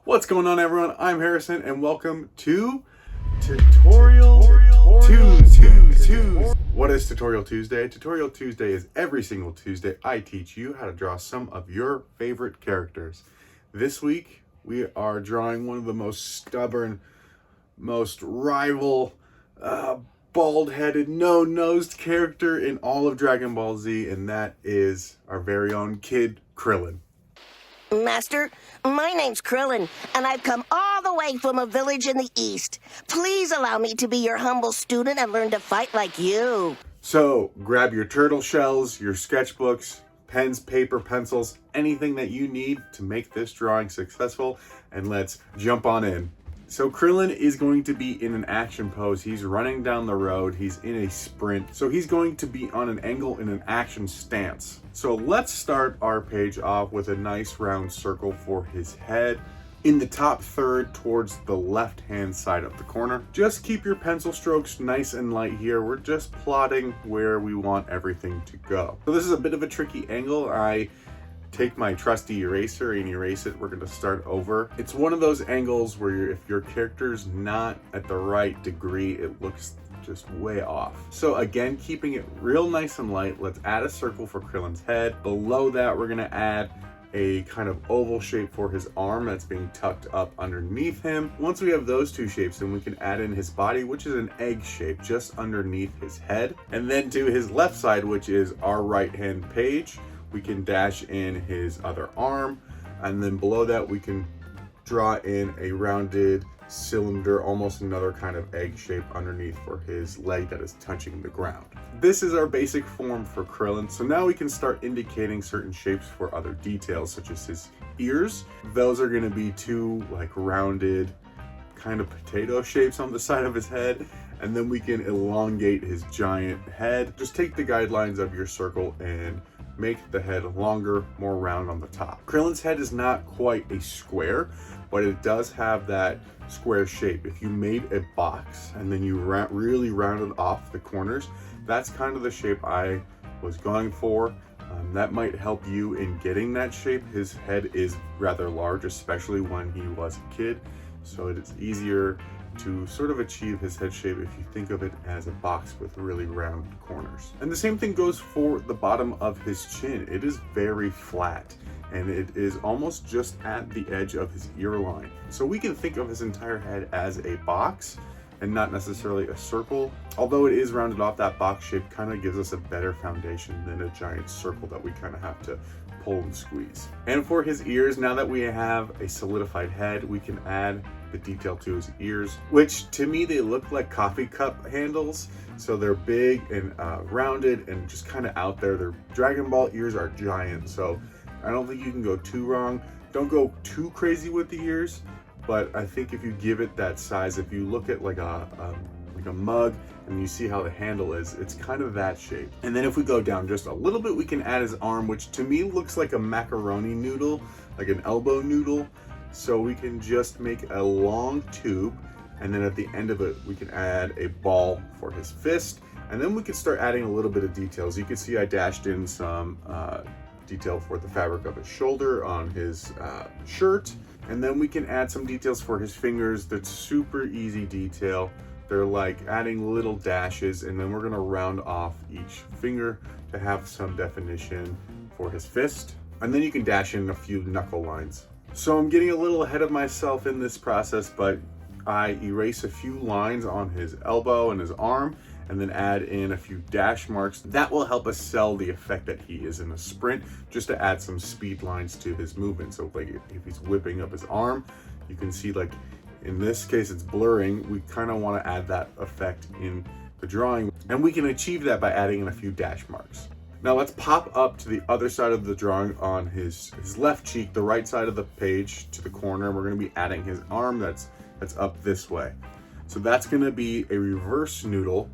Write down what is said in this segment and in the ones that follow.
What's going on, everyone? I'm Harrison and welcome to Tutorial Tuesday. What is Tutorial Tuesday? Tutorial Tuesday is every single Tuesday I teach you how to draw some of your favorite characters. This week we are drawing one of the most stubborn, most rival, bald-headed, no-nosed character in all of Dragon Ball Z, and that is our very own Kid Krillin. Master, my name's Krillin, and I've come all the way from a village in the east. Please allow me to be your humble student and learn to fight like you. So, grab your turtle shells, your sketchbooks, pens, paper, pencils, anything that you need to make this drawing successful, and let's jump on in. So Krillin is going to be in an action pose. He's running down the road. He's in a sprint. So he's going to be on an angle in an action stance. So let's start our page off with a nice round circle for his head in the top third towards the left-hand side of the corner. Just keep your pencil strokes nice and light here. We're just plotting where we want everything to go. So this is a bit of a tricky angle. I take my trusty eraser and erase it. We're going to start over. It's one of those angles where if your character's not at the right degree, it looks just way off. So again, keeping it real nice and light, let's add a circle for Krillin's head. Below that, we're going to add a kind of oval shape for his arm that's being tucked up underneath him. Once we have those two shapes, then we can add in his body, which is an egg shape just underneath his head. And then to his left side, which is our right-hand page, we can dash in his other arm, and then below that we can draw in a rounded cylinder, almost another kind of egg shape underneath for his leg that is touching the ground. This is our basic form for Krillin. So now we can start indicating certain shapes for other details, such as his ears. Those are going to be two like rounded kind of potato shapes on the side of his head. And then we can elongate his giant head. Just take the guidelines of your circle and make the head longer, more round on the top. Krillin's head is not quite a square, but it does have that square shape. If you made a box and then you really rounded off the corners, that's kind of the shape I was going for. That might help you in getting that shape. His head is rather large, especially when he was a kid, so it is easier to sort of achieve his head shape if you think of it as a box with really round corners. And the same thing goes for the bottom of his chin. It is very flat and it is almost just at the edge of his ear line. So we can think of his entire head as a box and not necessarily a circle. Although it is rounded off, that box shape kind of gives us a better foundation than a giant circle that we kind of have to pull and squeeze. And for his ears, now that we have a solidified head, we can add the detail to his ears, which to me they look like coffee cup handles. So they're big and rounded and just kind of out there. Their Dragon Ball ears are giant, so I don't think you can go too wrong. Don't go too crazy with the ears, but I think if you give it that size, if you look at like a mug and you see how the handle is, it's kind of that shape. And then if we go down just a little bit, we can add his arm, which to me looks like a macaroni noodle, like an elbow noodle. So we can just make a long tube, and then at the end of it, we can add a ball for his fist. And then we can start adding a little bit of details. You can see I dashed in some detail for the fabric of his shoulder on his shirt. And then we can add some details for his fingers. That's super easy detail. They're like adding little dashes, and then we're gonna round off each finger to have some definition for his fist. And then you can dash in a few knuckle lines. So I'm getting a little ahead of myself in this process, but I erase a few lines on his elbow and his arm, and then add in a few dash marks. That will help us sell the effect that he is in a sprint, just to add some speed lines to his movement. So like if he's whipping up his arm, you can see like in this case it's blurring. We kind of want to add that effect in the drawing, and we can achieve that by adding in a few dash marks. Now let's pop up to the other side of the drawing on his left cheek, the right side of the page to the corner. We're going to be adding his arm that's up this way. So that's going to be a reverse noodle,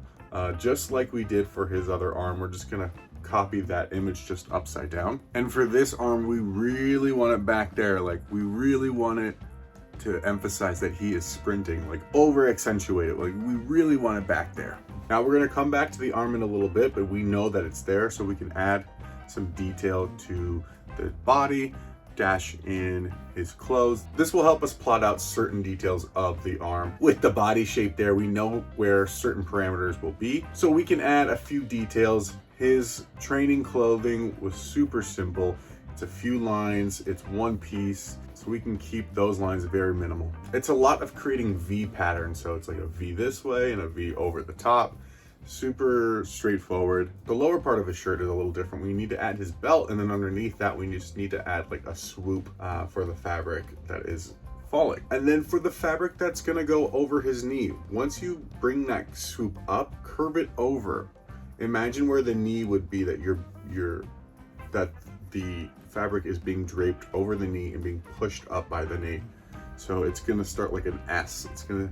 just like we did for his other arm. We're just going to copy that image just upside down. And for this arm, we really want it back there. Like we really want it to emphasize that he is sprinting, like over accentuate it. Like we really want it back there. Now we're going to come back to the arm in a little bit, but we know that it's there, so we can add some detail to the body dash in his clothes. This will help us plot out certain details of the arm. With the body shape there, we know where certain parameters will be, so we can add a few details. His training clothing was super simple. It's a few lines, it's one piece, so we can keep those lines very minimal. It's a lot of creating V patterns, so it's like a V this way and a V over the top. Super straightforward. The lower part of his shirt is a little different. We need to add his belt, and then underneath that we just need to add like a swoop for the fabric that is falling. And then for the fabric that's gonna go over his knee, once you bring that swoop up, curve it over. Imagine where the knee would be, that that the fabric is being draped over the knee and being pushed up by the knee. So it's gonna start like an S. It's gonna,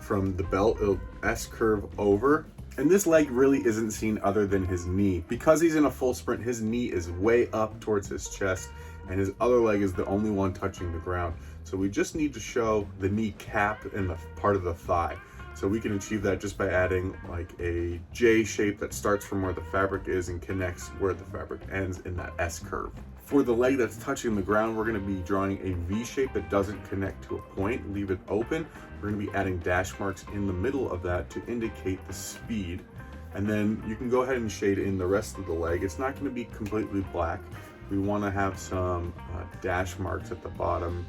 from the belt, it'll S curve over. And this leg really isn't seen other than his knee. Because he's in a full sprint, his knee is way up towards his chest, and his other leg is the only one touching the ground. So we just need to show the knee cap and the part of the thigh. So we can achieve that just by adding like a J shape that starts from where the fabric is and connects where the fabric ends in that S curve. For the leg that's touching the ground, we're gonna be drawing a V shape that doesn't connect to a point, leave it open. We're gonna be adding dash marks in the middle of that to indicate the speed. And then you can go ahead and shade in the rest of the leg. It's not gonna be completely black. We wanna have some dash marks at the bottom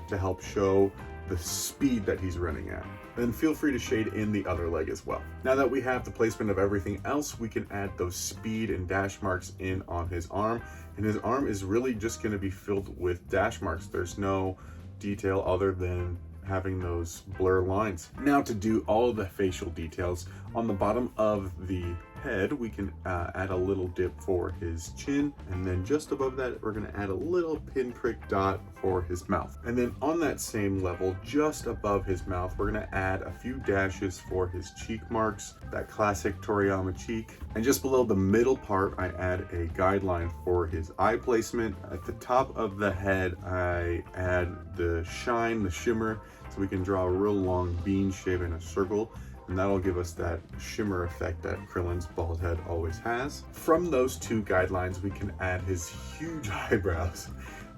to help show the speed that he's running at. Then feel free to shade in the other leg as well. Now that we have the placement of everything else, we can add those speed and dash marks in on his arm. And his arm is really just gonna be filled with dash marks. There's no detail other than having those blur lines. Now to do all of the facial details, on the bottom of the head, we can add a little dip for his chin, and then just above that, we're gonna add a little pinprick dot for his mouth. And then on that same level, just above his mouth, we're gonna add a few dashes for his cheek marks, that classic Toriyama cheek. And just below the middle part, I add a guideline for his eye placement. At the top of the head, I add the shine, the shimmer, so we can draw a real long bean shape in a circle. And that'll give us that shimmer effect that Krillin's bald head always has. From those two guidelines, we can add his huge eyebrows.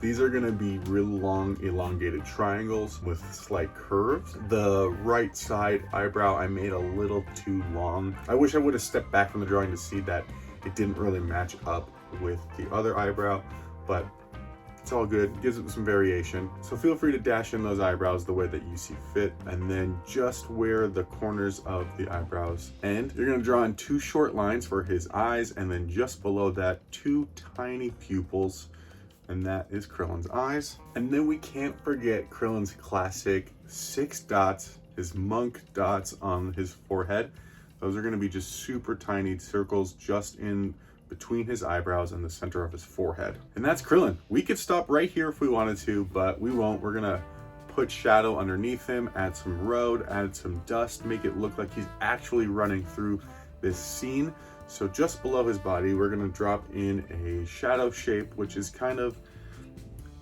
These are gonna be real long, elongated triangles with slight curves. The right side eyebrow I made a little too long. I wish I would have stepped back from the drawing to see that it didn't really match up with the other eyebrow, but it's all good, it gives it some variation. So feel free to dash in those eyebrows the way that you see fit. And then just where the corners of the eyebrows end, you're gonna draw in two short lines for his eyes, and then just below that, two tiny pupils. And that is Krillin's eyes. And then we can't forget Krillin's classic 6 dots, his monk dots on his forehead. Those are gonna be just super tiny circles just in between his eyebrows and the center of his forehead. And that's Krillin. We could stop right here if we wanted to, but we won't. We're gonna put shadow underneath him, add some road, add some dust, make it look like he's actually running through this scene. So just below his body, we're gonna drop in a shadow shape, which is kind of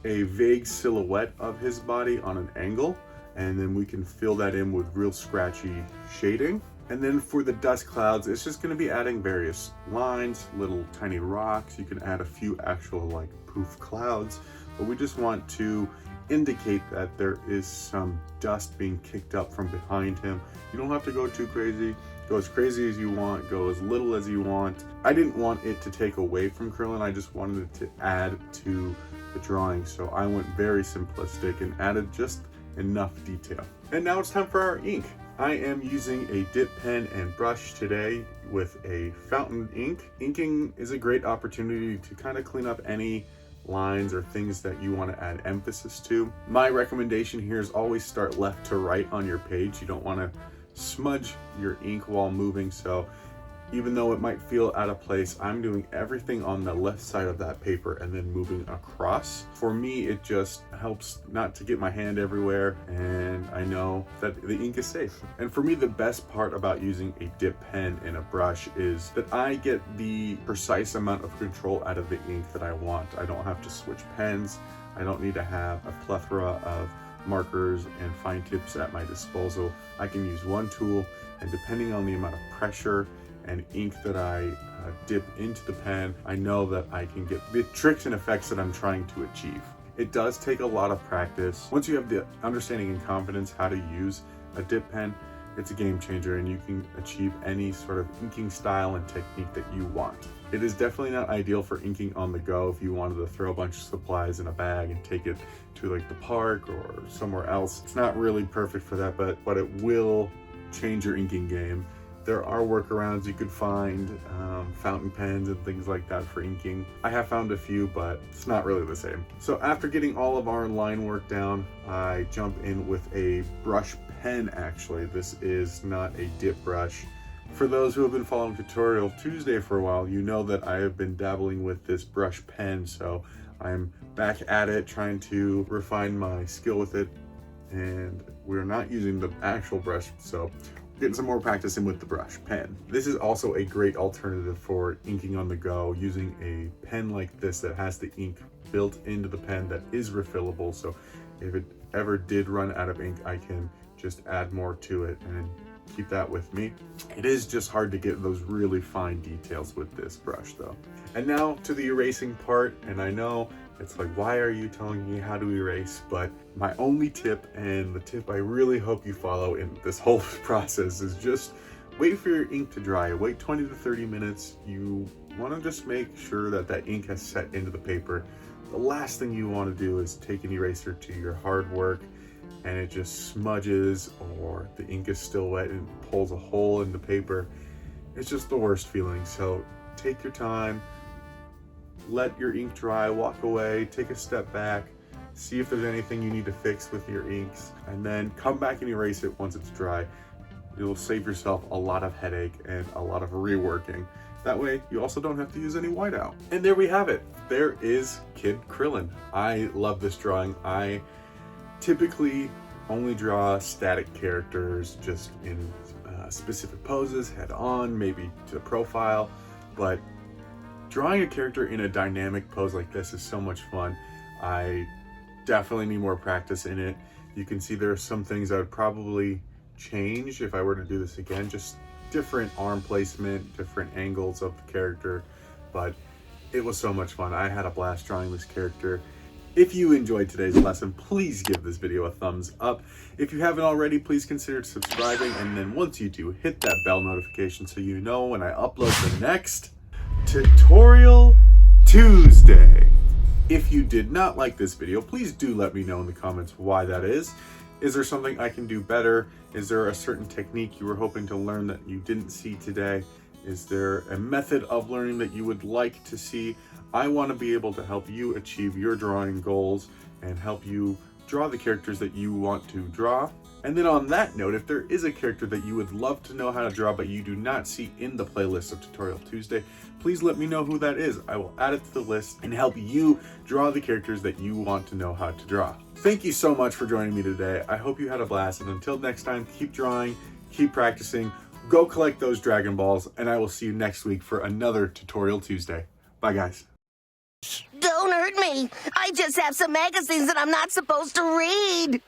a vague silhouette of his body on an angle. And then we can fill that in with real scratchy shading. And then for the dust clouds, it's just gonna be adding various lines, little tiny rocks. You can add a few actual like poof clouds, but we just want to indicate that there is some dust being kicked up from behind him. You don't have to go too crazy. Go as crazy as you want, go as little as you want. I didn't want it to take away from Krillin, I just wanted it to add to the drawing. So I went very simplistic and added just enough detail. And now it's time for our ink. I am using a dip pen and brush today with a fountain ink. Inking is a great opportunity to kind of clean up any lines or things that you want to add emphasis to. My recommendation here is always start left to right on your page. You don't want to smudge your ink while moving, so even though it might feel out of place, I'm doing everything on the left side of that paper and then moving across. For me, it just helps not to get my hand everywhere, and I know that the ink is safe. And for me, the best part about using a dip pen and a brush is that I get the precise amount of control out of the ink that I want. I don't have to switch pens. I don't need to have a plethora of markers and fine tips at my disposal. I can use one tool, and depending on the amount of pressure and ink that I dip into the pen, I know that I can get the tricks and effects that I'm trying to achieve. It does take a lot of practice. Once you have the understanding and confidence how to use a dip pen, it's a game changer and you can achieve any sort of inking style and technique that you want. It is definitely not ideal for inking on the go if you wanted to throw a bunch of supplies in a bag and take it to like the park or somewhere else. It's not really perfect for that, but it will change your inking game. There are workarounds you could find, fountain pens and things like that for inking. I have found a few, but it's not really the same. So after getting all of our line work down, I jump in with a brush pen actually. This is not a dip brush. For those who have been following Tutorial Tuesday for a while, you know that I have been dabbling with this brush pen, so I'm back at it trying to refine my skill with it, and we're not using the actual brush, so getting some more practice in with the brush pen. This is also a great alternative for inking on the go, using a pen like this that has the ink built into the pen that is refillable, so if it ever did run out of ink, I can just add more to it and keep that with me. It is just hard to get those really fine details with this brush though. And now to the erasing part, and I know it's like, why are you telling me how to erase? But my only tip, and the tip I really hope you follow in this whole process, is just wait for your ink to dry. Wait 20 to 30 minutes. You want to just make sure that that ink has set into the paper. The last thing you want to do is take an eraser to your hard work and it just smudges, or the ink is still wet and pulls a hole in the paper. It's just the worst feeling. So take your time, let your ink dry, walk away, take a step back, see if there's anything you need to fix with your inks, and then come back and erase it once it's dry. You'll save yourself a lot of headache and a lot of reworking. That way, you also don't have to use any whiteout. And there we have it. There is Kid Krillin. I love this drawing. I typically only draw static characters just in specific poses, head on, maybe to profile, but drawing a character in a dynamic pose like this is so much fun. I definitely need more practice in it. You can see there are some things I would probably change if I were to do this again, just different arm placement, different angles of the character, but it was so much fun. I had a blast drawing this character. If you enjoyed today's lesson, please give this video a thumbs up. If you haven't already, please consider subscribing, and then once you do, hit that bell notification so you know when I upload the next Tutorial Tuesday. If you did not like this video, please do let me know in the comments why that is. Is there something I can do better? Is there a certain technique you were hoping to learn that you didn't see today? Is there a method of learning that you would like to see? I want to be able to help you achieve your drawing goals and help you draw the characters that you want to draw. And then on that note, if there is a character that you would love to know how to draw but you do not see in the playlist of Tutorial Tuesday, please let me know who that is. I will add it to the list and help you draw the characters that you want to know how to draw. Thank you so much for joining me today. I hope you had a blast, and until next time, keep drawing, keep practicing, go collect those Dragon Balls, and I will see you next week for another Tutorial Tuesday. Bye guys. Don't hurt me. I just have some magazines that I'm not supposed to read.